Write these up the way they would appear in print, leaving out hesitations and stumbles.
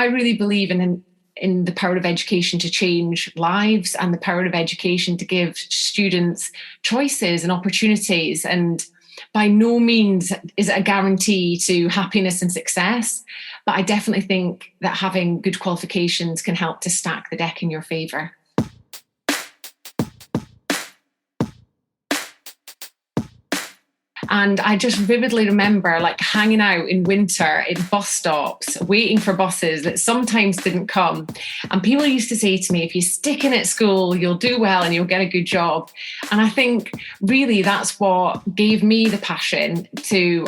I really believe in the power of education to change lives, and the power of education to give students choices and opportunities. And by no means is it a guarantee to happiness and success, but I definitely think that having good qualifications can help to stack the deck in your favour. And I just vividly remember hanging out in winter in bus stops, waiting for buses that sometimes didn't come. And people used to say to me, if you stick in at school, you'll do well and you'll get a good job. And I think really that's what gave me the passion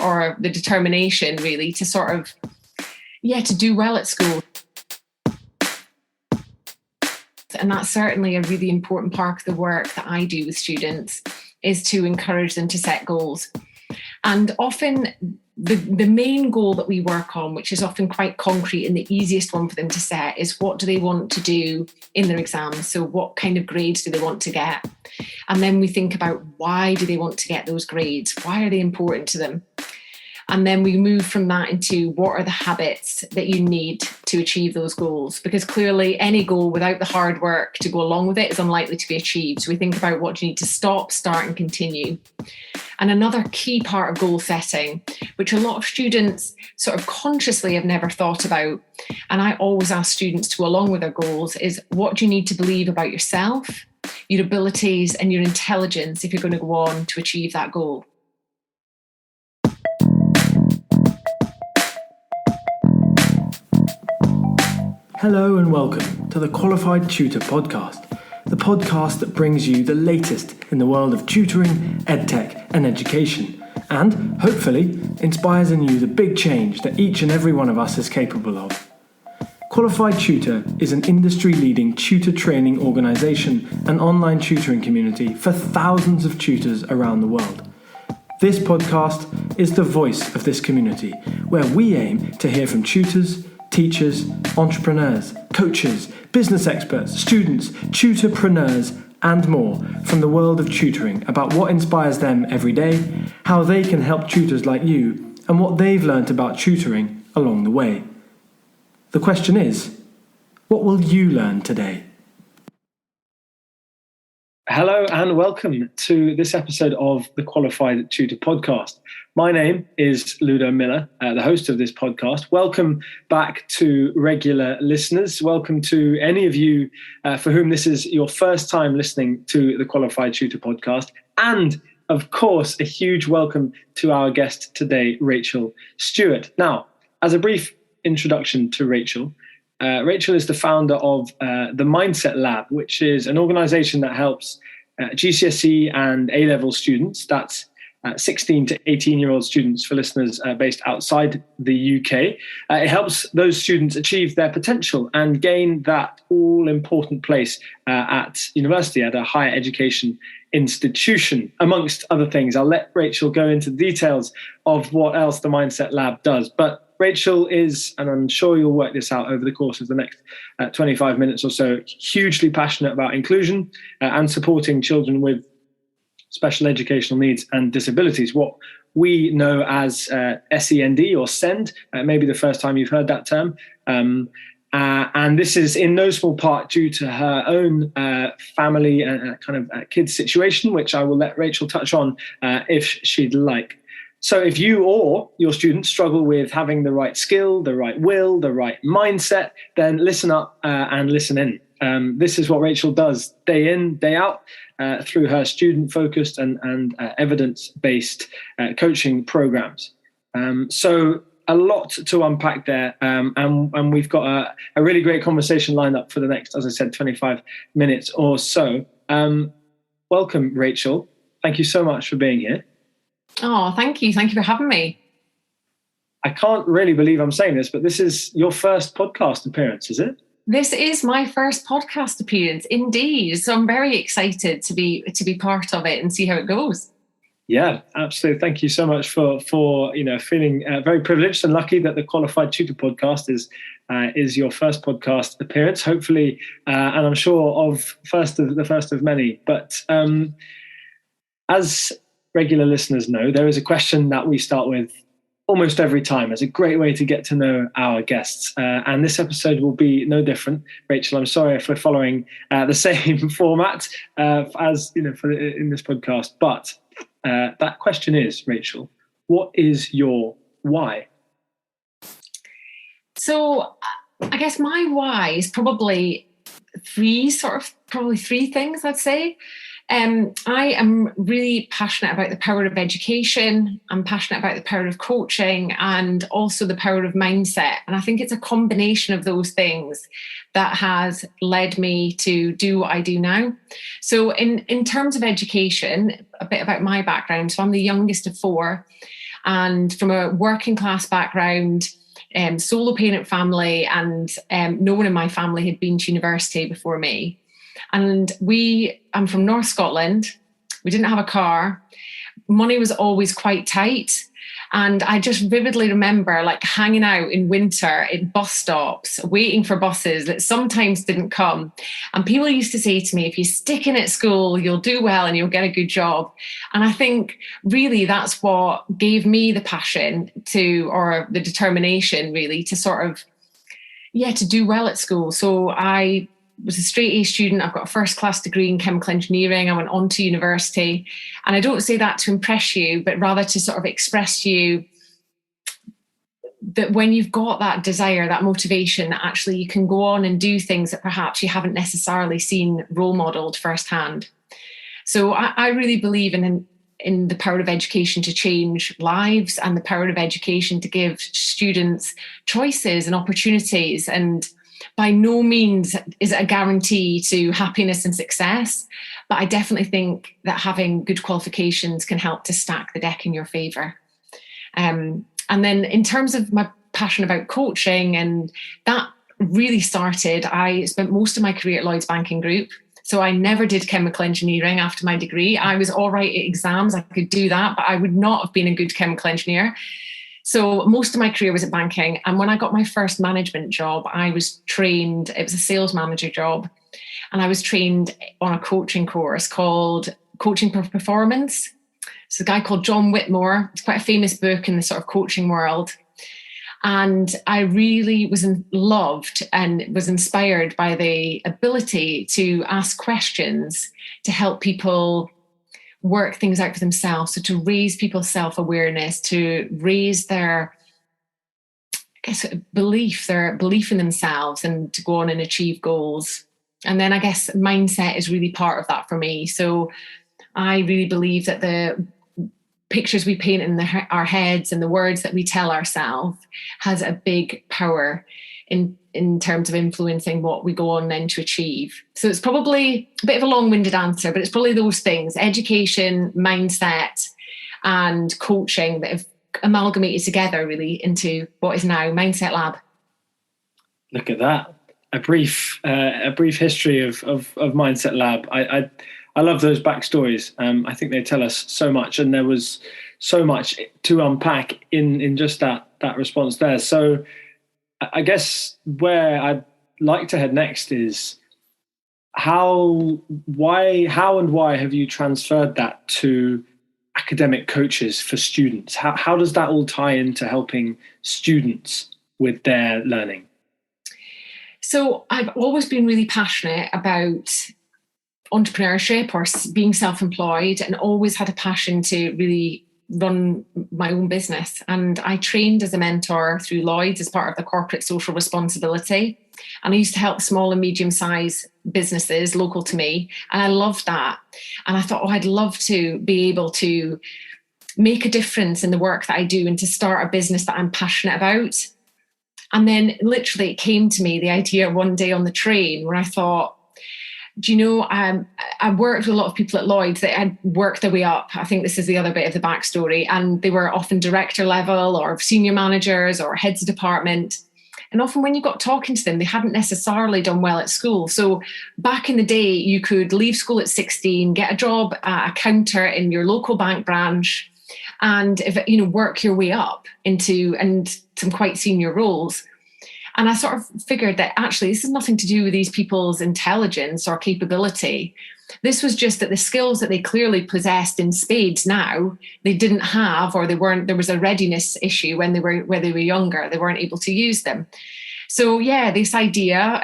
or the determination really to to do well at school. And that's certainly a really important part of the work that I do with students, is to encourage them to set goals. And often the main goal that we work on, which is often quite concrete and the easiest one for them to set, is what do they want to do in their exams? So what kind of grades do they want to get? And then we think about, why do they want to get those grades? Why are they important to them? And then we move from that into, what are the habits that you need to achieve those goals? Because clearly any goal without the hard work to go along with it is unlikely to be achieved. So we think about, what do you need to stop, start and continue? And another key part of goal setting, which a lot of students sort of consciously have never thought about, and I always ask students to, along with their goals, is what do you need to believe about yourself, your abilities and your intelligence if you're going to go on to achieve that goal? Hello and welcome to the Qualified Tutor Podcast, the podcast that brings you the latest in the world of tutoring, edtech and education, and hopefully inspires in you the big change that each and every one of us is capable of. Qualified Tutor is an industry-leading tutor training organisation and online tutoring community for thousands of tutors around the world. This podcast is the voice of this community, where we aim to hear from tutors, teachers, entrepreneurs, coaches, business experts, students, tutorpreneurs, and more from the world of tutoring about what inspires them every day, how they can help tutors like you, and what they've learnt about tutoring along the way. The question is, what will you learn today? Hello and welcome to this episode of the Qualified Tutor Podcast. My name is Ludo Miller, the host of this podcast. Welcome back to regular listeners. Welcome to any of you for whom this is your first time listening to the Qualified Tutor Podcast. And of course, a huge welcome to our guest today, Rachel Stuart. Now, as a brief introduction to Rachel, Rachel is the founder of the Mindset Lab, which is an organisation that helps GCSE and A-level students, that's 16 to 18-year-old students for listeners based outside the UK. It helps those students achieve their potential and gain that all-important place at university, at a higher education institution, amongst other things. I'll let Rachel go into details of what else the Mindset Lab does. But Rachel is, and I'm sure you'll work this out over the course of the next 25 minutes or so, hugely passionate about inclusion and supporting children with special educational needs and disabilities, what we know as SEND or SEND, maybe the first time you've heard that term. And this is in no small part due to her own family and kids situation, which I will let Rachel touch on if she'd like. So if you or your students struggle with having the right skill, the right will, the right mindset, then listen up and listen in. This is what Rachel does day in, day out through her student-focused and evidence-based coaching programs. So a lot to unpack there, and we've got a really great conversation lined up for the next, as I said, 25 minutes or so. Welcome, Rachel. Thank you so much for being here. Oh, thank you. Thank you for having me. I can't really believe I'm saying this, but this is your first podcast appearance, is it? This is my first podcast appearance, indeed. So I'm very excited to be part of it and see how it goes. Yeah, absolutely. Thank you so much for feeling very privileged and lucky that the Qualified Tutor Podcast is your first podcast appearance. Hopefully, and I'm sure the first of many. But as regular listeners know, there is a question that we start with almost every time. It's a great way to get to know our guests. And this episode will be no different. Rachel, I'm sorry if we're following the same format as in this podcast. But that question is, Rachel, what is your why? So I guess my why is probably three things, I'd say. I am really passionate about the power of education. I'm passionate about the power of coaching and also the power of mindset. And I think it's a combination of those things that has led me to do what I do now. So in terms of education, a bit about my background. So I'm the youngest of four, and from a working class background, solo parent family, and no one in my family had been to university before me. And I'm from North Scotland. We didn't have a car. Money was always quite tight. And I just vividly remember like hanging out in winter in bus stops, waiting for buses that sometimes didn't come. And people used to say to me, if you stick in at school, you'll do well and you'll get a good job. And I think really that's what gave me the passion or the determination really to to do well at school. So I was a straight A student. I've got a first class degree in chemical engineering. I went on to university. And I don't say that to impress you, but rather to sort of express to you that when you've got that desire, that motivation, that actually you can go on and do things that perhaps you haven't necessarily seen role modeled firsthand. So I really believe in the power of education to change lives, and the power of education to give students choices and opportunities. And by no means is it a guarantee to happiness and success, but I definitely think that having good qualifications can help to stack the deck in your favour. And then in terms of my passion about coaching, and that really started, I spent most of my career at Lloyds Banking Group. So I never did chemical engineering after my degree. I was all right at exams, I could do that, but I would not have been a good chemical engineer. So most of my career was at banking. And when I got my first management job, I was trained, it was a sales manager job. And I was trained on a coaching course called Coaching for Performance. It's a guy called John Whitmore. It's quite a famous book in the sort of coaching world. And I really was loved and was inspired by the ability to ask questions to help people work things out for themselves. So to raise people's self-awareness, to raise their belief in themselves, and to go on and achieve goals. And then I guess mindset is really part of that for me. So I really believe that the pictures we paint in our heads and the words that we tell ourselves has a big power in terms of influencing what we go on then to achieve. So it's probably a bit of a long-winded answer, but it's probably those things: education, mindset, and coaching that have amalgamated together really into what is now Mindset Lab. Look at that. A brief history of Mindset Lab. I love those backstories. I think they tell us so much, and there was so much to unpack in just that response there. So I guess where I'd like to head next is how and why have you transferred that to academic coaches for students? How does that all tie into helping students with their learning? So I've always been really passionate about entrepreneurship or being self-employed, and always had a passion to really run my own business. And I trained as a mentor through Lloyds as part of the corporate social responsibility. And I used to help small and medium-sized businesses local to me. And I loved that. And I thought, I'd love to be able to make a difference in the work that I do and to start a business that I'm passionate about. And then literally it came to me, the idea one day on the train, where I thought, do you know, I worked with a lot of people at Lloyds that had worked their way up. I think this is the other bit of the backstory. And they were often director level or senior managers or heads of department. And often when you got talking to them, they hadn't necessarily done well at school. So back in the day, you could leave school at 16, get a job at a counter in your local bank branch, and work your way up into some quite senior roles. And I sort of figured that actually this is nothing to do with these people's intelligence or capability. This was just that the skills that they clearly possessed in spades now, they didn't have, or there was a readiness issue when they were younger. They weren't able to use them. So yeah, this idea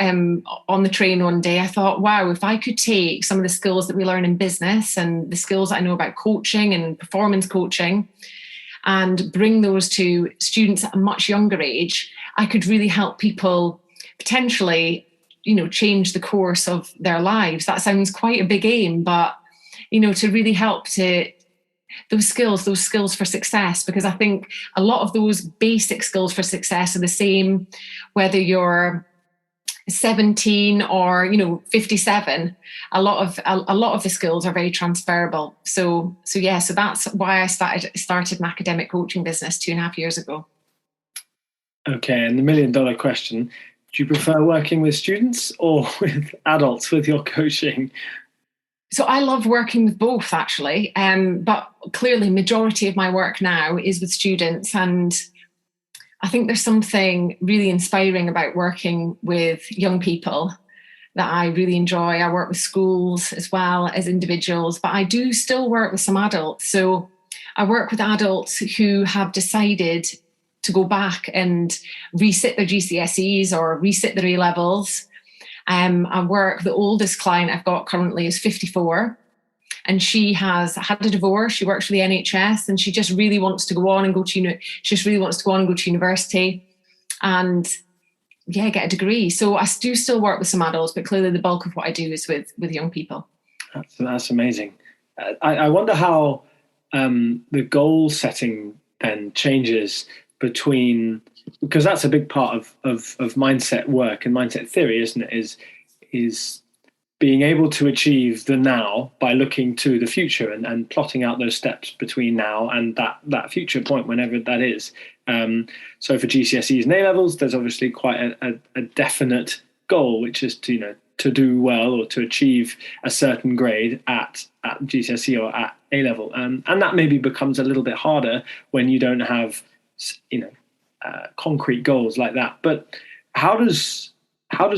on the train one day, I thought, wow, if I could take some of the skills that we learn in business and the skills I know about coaching and performance coaching and bring those to students at a much younger age, I could really help people potentially, change the course of their lives. That sounds quite a big aim, but, to really help to those skills for success, because I think a lot of those basic skills for success are the same, whether you're 17 or 57. A lot of the skills are very transferable. So that's why I started an academic coaching business 2.5 years ago. Okay, and the $1 million question: do you prefer working with students or with adults with your coaching? So I love working with both, actually, but clearly majority of my work now is with students, and I think there's something really inspiring about working with young people that I really enjoy. I work with schools as well as individuals, but I do still work with some adults. So I work with adults who have decided to go back and resit their GCSEs or resit their A-levels. The oldest client I've got currently is 54, and she has had a divorce. She works for the NHS, and she just really wants to go on and go to university and get a degree. So I do still work with some adults, but clearly the bulk of what I do is with young people. That's amazing. I wonder how the goal setting then changes because that's a big part of mindset work and mindset theory, isn't it? Is being able to achieve the now by looking to the future and plotting out those steps between now and that future point, whenever that is. So for GCSEs and A-levels, there's obviously quite a definite goal, which is to do well or to achieve a certain grade at GCSE or at A-level. And that maybe becomes a little bit harder when you don't have concrete goals like that. But how does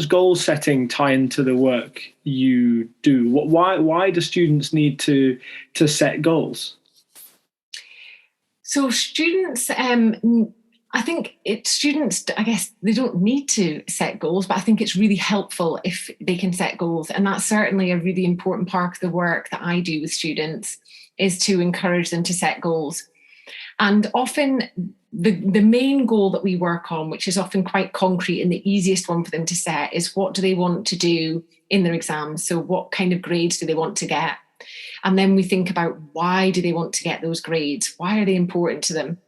goal setting tie into the work you do? Why do students need to set goals? So students, students, I guess they don't need to set goals, but I think it's really helpful if they can set goals. And that's certainly a really important part of the work that I do with students, is to encourage them to set goals. And often the main goal that we work on, which is often quite concrete and the easiest one for them to set, is what do they want to do in their exams? So what kind of grades do they want to get? And then we think about, why do they want to get those grades? Why are they important to them?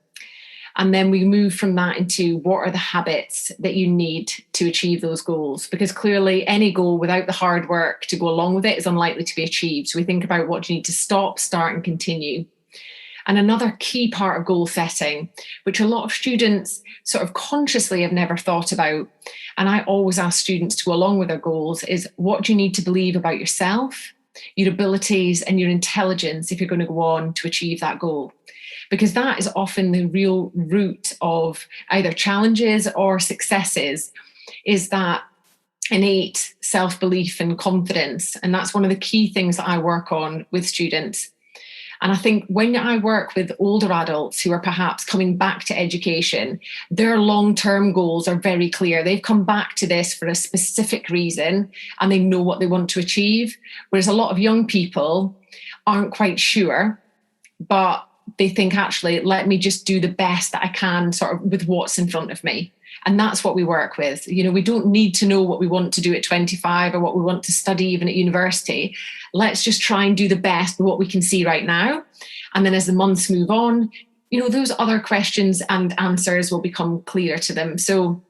And then we move from that into, what are the habits that you need to achieve those goals? Because clearly any goal without the hard work to go along with it is unlikely to be achieved. So we think about, what do you need to stop, start, and continue? And another key part of goal setting, which a lot of students sort of consciously have never thought about, and I always ask students to go along with their goals, is what do you need to believe about yourself, your abilities, and your intelligence if you're going to go on to achieve that goal? Because that is often the real root of either challenges or successes, is that innate self-belief and confidence. And that's one of the key things that I work on with students. And I think when I work with older adults who are perhaps coming back to education, their long-term goals are very clear. They've come back to this for a specific reason and they know what they want to achieve. Whereas a lot of young people aren't quite sure, but they think, actually, let me just do the best that I can sort of with what's in front of me. And that's what we work with. We don't need to know what we want to do at 25 or what we want to study even at university. Let's just try and do the best with what we can see right now. And then as the months move on, those other questions and answers will become clearer to them. So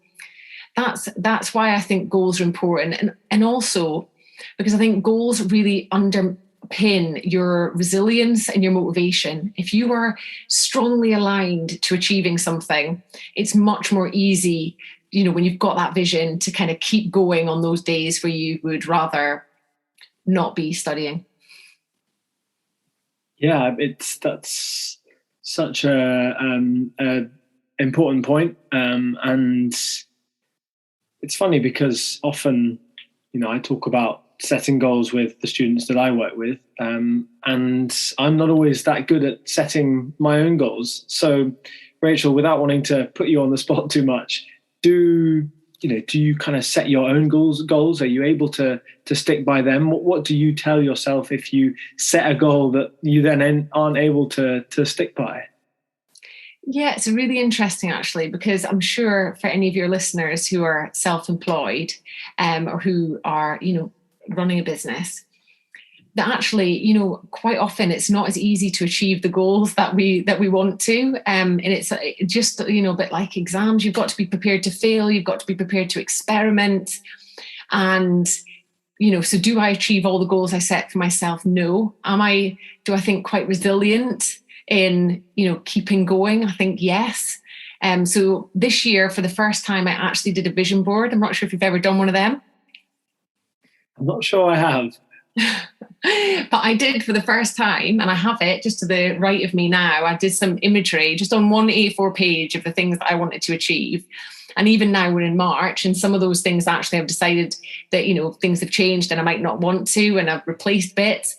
that's why I think goals are important. And also because I think goals really underpin your resilience and your motivation. If you are strongly aligned to achieving something, it's much more easy, when you've got that vision, to kind of keep going on those days where you would rather not be studying. Yeah, that's such a important point, and it's funny because often, I talk about setting goals with the students that I work with, and I'm not always that good at setting my own goals. So, Rachel, without wanting to put you on the spot too much, do you kind of set your own goals? Are you able to stick by them? What do you tell yourself if you set a goal that you then aren't able to stick by? Yeah, it's really interesting, actually, because I'm sure for any of your listeners who are self-employed or who are, running a business, that actually, quite often it's not as easy to achieve the goals that we want to. And it's just, a bit like exams. You've got to be prepared to fail. You've got to be prepared to experiment. And, so do I achieve all the goals I set for myself? No. Do I think quite resilient in, keeping going? I think yes. So this year, for the first time, I actually did a vision board. I'm not sure if you've ever done one of them. I'm not sure I have. But I did for the first time, and I have it just to the right of me now. I did some imagery just on one A4 page of the things that I wanted to achieve. And even now we're in March, and some of those things actually I've decided that, things have changed and I might not want to, and I've replaced bits.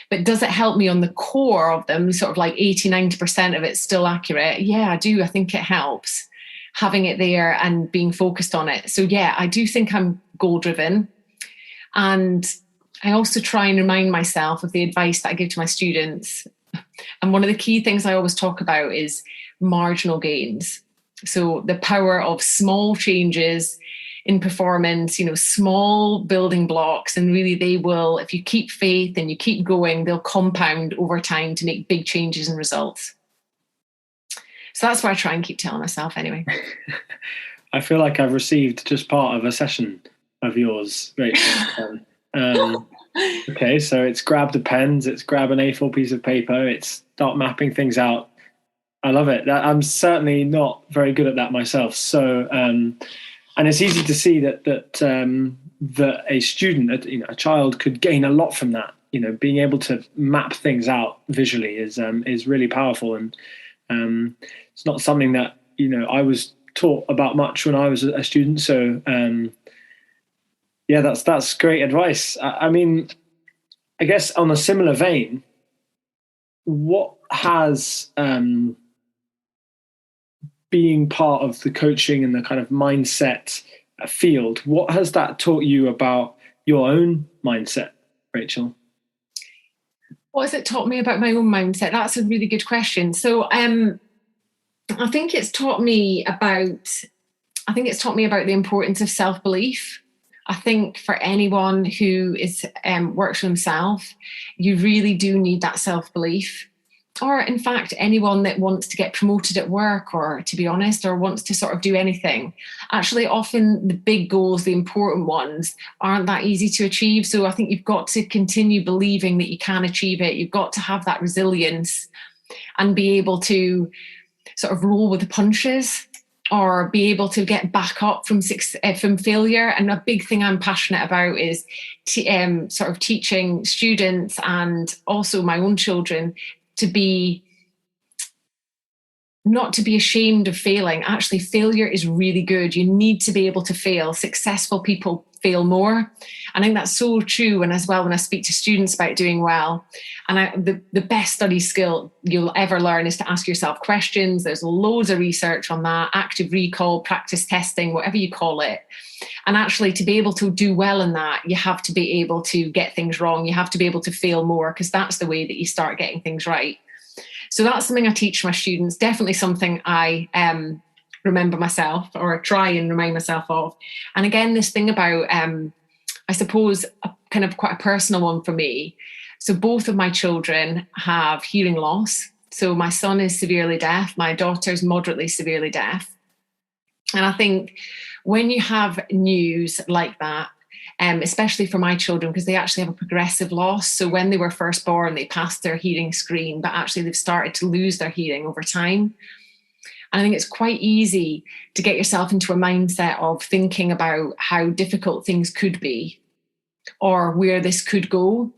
But does it help me on the core of them, sort of like 80, 90% of it's still accurate? Yeah, I do. I think it helps having it there and being focused on it. So yeah, I do think I'm goal driven. And I also try and remind myself of the advice that I give to my students. And one of the key things I always talk about is marginal gains. So the power of small changes in performance, small building blocks. And really they will, if you keep faith and you keep going, they'll compound over time to make big changes and results. So that's what I try and keep telling myself anyway. I feel like I've received just part of a session of yours, Rachel. Okay, so it's grab the pens, it's grab an A4 piece of paper, it's start mapping things out. I love it. I'm certainly not very good at that myself. So, and it's easy to see that a student, a child, could gain a lot from that. Being able to map things out visually is really powerful, and it's not something that I was taught about much when I was a student. So. Yeah, that's great advice. I mean, I guess on a similar vein, what has being part of the coaching and the kind of mindset field, what has that taught you about your own mindset, Rachel? What has it taught me about my own mindset? That's a really good question. So I think it's taught me about the importance of self-belief. I think for anyone who works for himself, you really do need that self-belief. Or in fact, anyone that wants to get promoted at work, or to be honest, or wants to sort of do anything. Actually, often the big goals, the important ones, aren't that easy to achieve. So I think you've got to continue believing that you can achieve it. You've got to have that resilience and be able to sort of roll with the punches, or be able to get back up from failure. And a big thing I'm passionate about is sort of teaching students and also my own children not to be ashamed of failing. Actually, failure is really good. You need to be able to fail. Successful people fail more. I think that's so true. And as well, when I speak to students about doing well, and the best study skill you'll ever learn is to ask yourself questions. There's loads of research on that, active recall, practice testing, whatever you call it. And actually, to be able to do well in that, you have to be able to get things wrong. You have to be able to fail more, because that's the way that you start getting things right. So that's something I teach my students, definitely something I remember myself, or try and remind myself of. And again, this thing about, I suppose, kind of quite a personal one for me. So both of my children have hearing loss. So my son is severely deaf, my daughter's moderately severely deaf. And I think when you have news like that, especially for my children, because they actually have a progressive loss. So when they were first born, they passed their hearing screen, but actually they've started to lose their hearing over time. And I think it's quite easy to get yourself into a mindset of thinking about how difficult things could be or where this could go.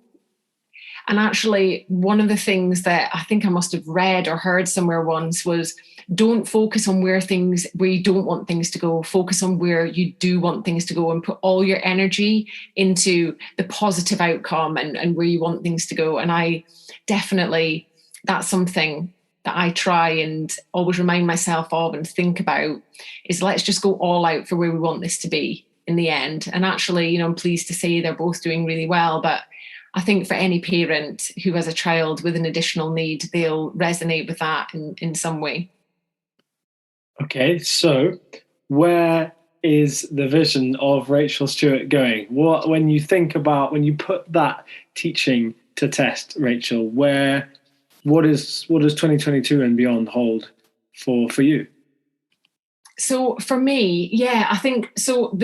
And actually, one of the things that I think I must have read or heard somewhere once was don't focus on where you don't want things to go. Focus on where you do want things to go and put all your energy into the positive outcome and where you want things to go. And I definitely, that's something that I try and always remind myself of and think about, is let's just go all out for where we want this to be in the end. And actually, I'm pleased to say they're both doing really well. But I think for any parent who has a child with an additional need, they'll resonate with that in some way. Okay, so where is the vision of Rachel Stuart going? When you put that teaching to test, Rachel, what does 2022 and beyond hold for you? So for me, I think so.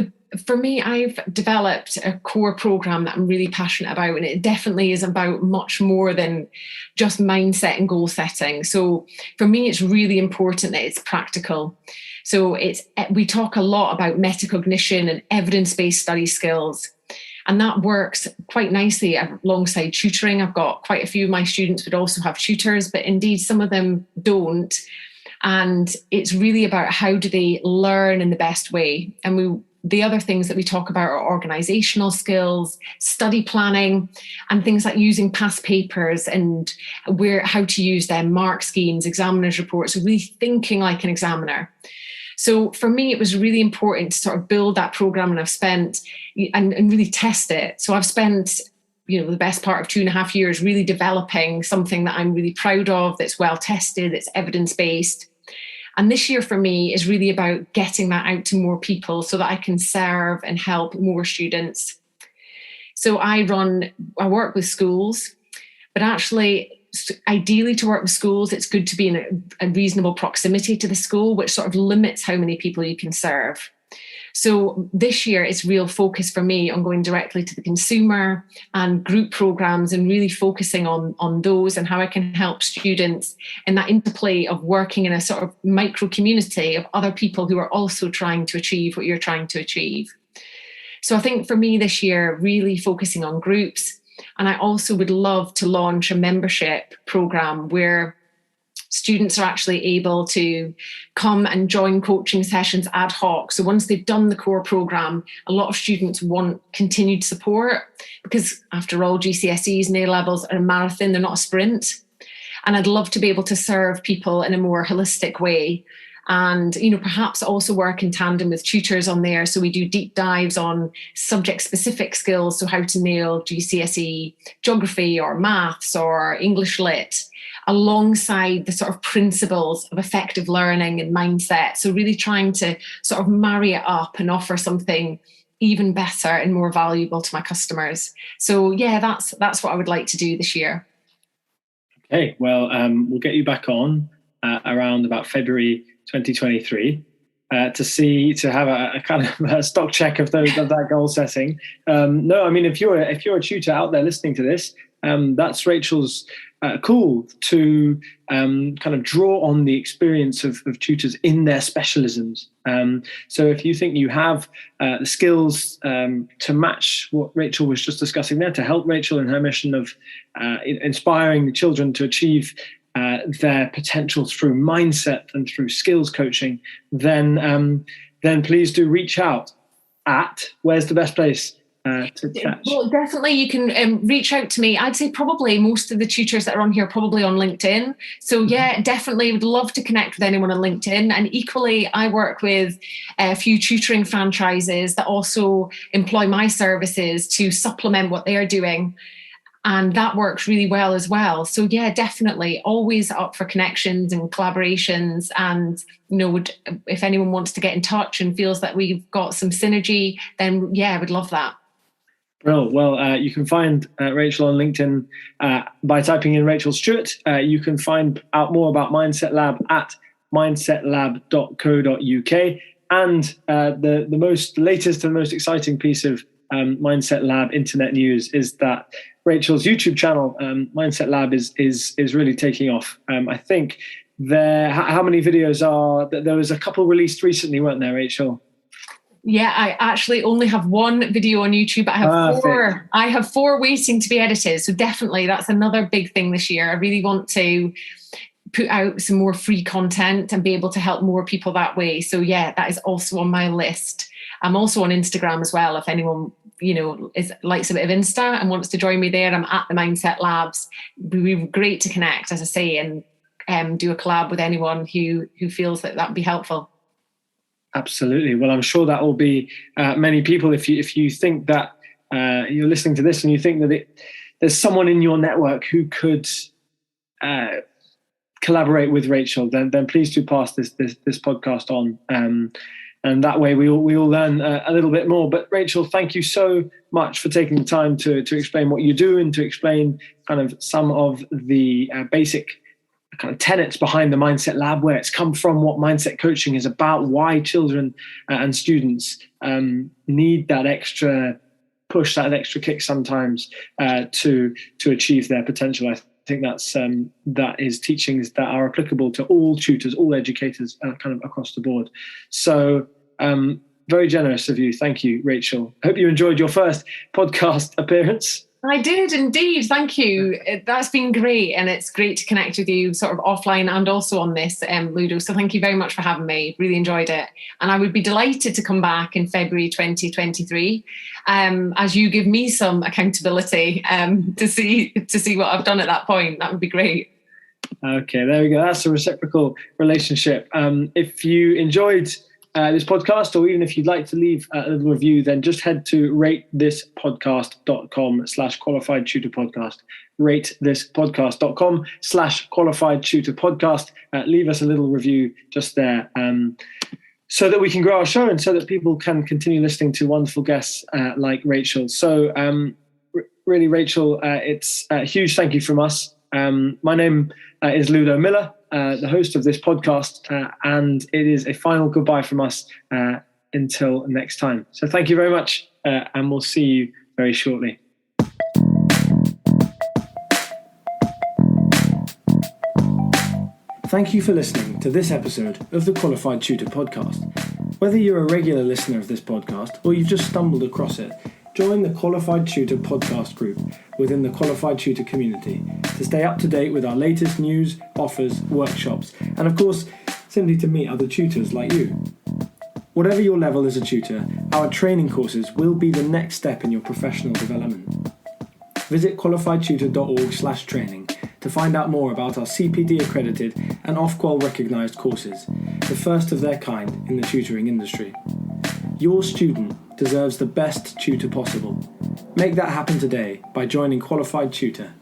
For me, I've developed a core program that I'm really passionate about, and it definitely is about much more than just mindset and goal setting. So for me, it's really important that it's practical. So we talk a lot about metacognition and evidence-based study skills, and that works quite nicely alongside tutoring. I've got quite a few of my students would also have tutors, but indeed some of them don't. And it's really about how do they learn in the best way. And the other things that we talk about are organizational skills, study planning, and things like using past papers and how to use them, mark schemes, examiners' reports, really thinking like an examiner. So for me, it was really important to sort of build that program, and I've spent and really test it. So I've spent the best part of 2.5 years really developing something that I'm really proud of, that's well tested, that's evidence-based. And this year for me is really about getting that out to more people so that I can serve and help more students. So I work with schools, but actually, ideally to work with schools, it's good to be in a reasonable proximity to the school, which sort of limits how many people you can serve. So this year, it's real focus for me on going directly to the consumer and group programs and really focusing on those and how I can help students in that interplay of working in a sort of micro community of other people who are also trying to achieve what you're trying to achieve. So I think for me this year, really focusing on groups. And I also would love to launch a membership program where students are actually able to come and join coaching sessions ad hoc. So once they've done the core program, a lot of students want continued support because after all, GCSEs and A-levels are a marathon, they're not a sprint. And I'd love to be able to serve people in a more holistic way. And, perhaps also work in tandem with tutors on there. So we do deep dives on subject-specific skills. So how to nail GCSE geography or maths or English lit, alongside the sort of principles of effective learning and mindset. So really trying to sort of marry it up and offer something even better and more valuable to my customers. So that's what I would like to do this year. Okay, well, we'll get you back on around about February 2023 to have a kind of a stock check of that goal setting. No, I mean, if you're a tutor out there listening to this, that's Rachel's call to kind of draw on the experience of tutors in their specialisms. So if you think you have the skills to match what Rachel was just discussing there, to help Rachel in her mission of inspiring the children to achieve their potential through mindset and through skills coaching, then please do reach out where's the best place to catch? Well, definitely you can reach out to me. I'd say probably most of the tutors that are on here are probably on LinkedIn. So definitely would love to connect with anyone on LinkedIn. And equally, I work with a few tutoring franchises that also employ my services to supplement what they're doing. And that works really well as well. So definitely always up for connections and collaborations. And, if anyone wants to get in touch and feels that we've got some synergy, then I would love that. Well, you can find Rachel on LinkedIn by typing in Rachel Stuart. You can find out more about Mindset Lab at mindsetlab.co.uk. And the latest and most exciting piece of Mindset Lab internet news is that Rachel's YouTube channel, Mindset Lab, is really taking off. I think how many videos are there? Was a couple released recently, weren't there, Rachel? Yeah, I actually only have one video on YouTube. I have four. I have 4 waiting to be edited. So definitely that's another big thing this year. I really want to put out some more free content and be able to help more people that way. So yeah, that is also on my list. I'm also on Instagram as well. If anyone, likes a bit of Insta and wants to join me there, I'm at the Mindset Labs. It would be great to connect, as I say, and do a collab with anyone who feels that would be helpful. Absolutely. Well, I'm sure that will be many people. If you think that you're listening to this and you think that there's someone in your network who could collaborate with Rachel, then please do pass this podcast on, and that way we all learn a little bit more. But Rachel, thank you so much for taking the time to explain what you do and to explain kind of some of the basic kind of tenets behind the Mindset Lab, where it's come from, what mindset coaching is about, why children and students need that extra push, that extra kick sometimes to achieve their potential. I think that is teachings that are applicable to all tutors, all educators, kind of across the board. So very generous of you. Thank you, Rachel. I hope you enjoyed your first podcast appearance. I did indeed. Thank you. That's been great. And it's great to connect with you sort of offline and also on this, Ludo. So thank you very much for having me. Really enjoyed it. And I would be delighted to come back in February 2023 as you give me some accountability to see what I've done at that point. That would be great. Okay, there we go. That's a reciprocal relationship. If you enjoyed this podcast, or even if you'd like to leave a little review, then just head to ratethispodcast.com/qualified tutor podcast. ratethispodcast.com/qualified tutor podcast. Leave us a little review just there, so that we can grow our show and so that people can continue listening to wonderful guests like Rachel. So really, Rachel, it's a huge thank you from us. My name is Ludo Miller, the host of this podcast, and it is a final goodbye from us until next time. So thank you very much, and we'll see you very shortly. Thank you for listening to this episode of the Qualified Tutor Podcast. Whether you're a regular listener of this podcast or you've just stumbled across it, join the Qualified Tutor podcast group within the Qualified Tutor community to stay up to date with our latest news, offers, workshops, and of course, simply to meet other tutors like you. Whatever your level as a tutor, our training courses will be the next step in your professional development. Visit qualifiedtutor.org/training to find out more about our CPD accredited and Ofqual recognised courses, the first of their kind in the tutoring industry. Your student deserves the best tutor possible. Make that happen today by joining Qualified Tutor.